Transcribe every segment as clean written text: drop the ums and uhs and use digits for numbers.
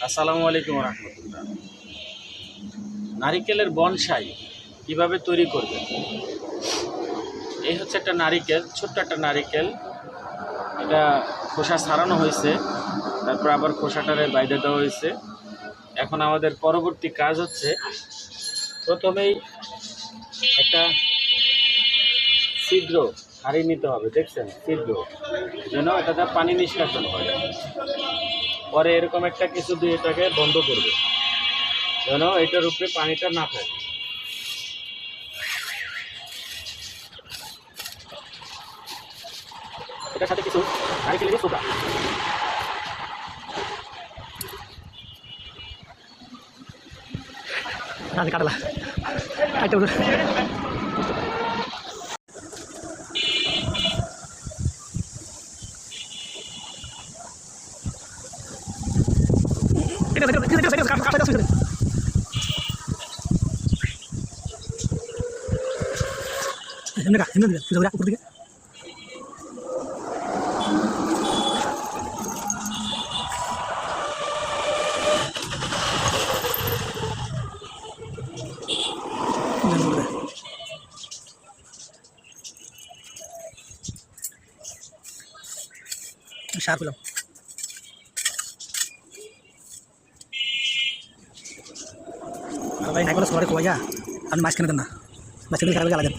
আসসালামু আলাইকুম রহমতুল্লাহ। নারিকেলের বনসাই কিভাবে তৈরি করবেন? এই হচ্ছে একটা নারিকেল, ছোট্ট একটা নারিকেল। এটা খোসা ছাড়ানো হয়েছে, তারপর আবার খোসাটারে বাইরে দেওয়া হয়েছে। এখন আমাদের পরবর্তী কাজ হচ্ছে, প্রথমেই একটা ছিদ্র হারিয়ে নিতে হবে। দেখছেন ছিদ্র, যেন এটাতে পানি নিষ্কাশন হয়। পরে এরকম একটা কিছু দিয়ে এটাকে বন্ধ করবে, যেন এটার উপরে পানিটা না থাকে। এটার সাথে কিছু নারিকেলের চোখা, কাটলা উপর দিকে সার পেলাম। ভাই নাই বলে সবারে কোয়া আপনি মাছ কিনে দেন না, মাছ কিনে খারাপ আলাদা।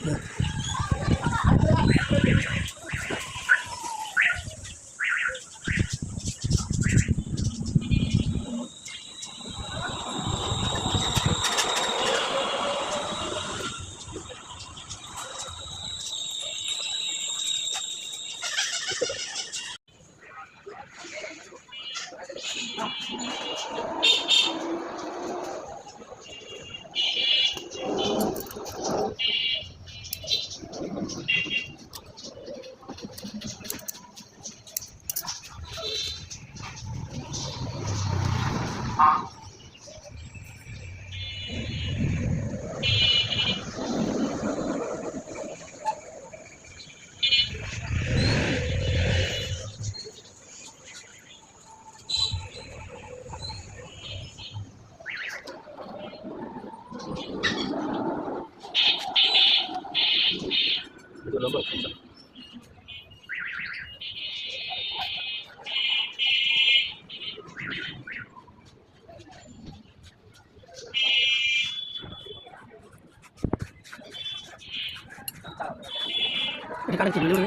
এটা কাটা কি বলবো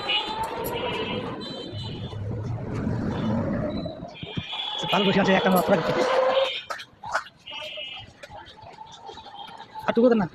ভালো বসে আছে একটা মাত্র আর টুকু না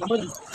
Apa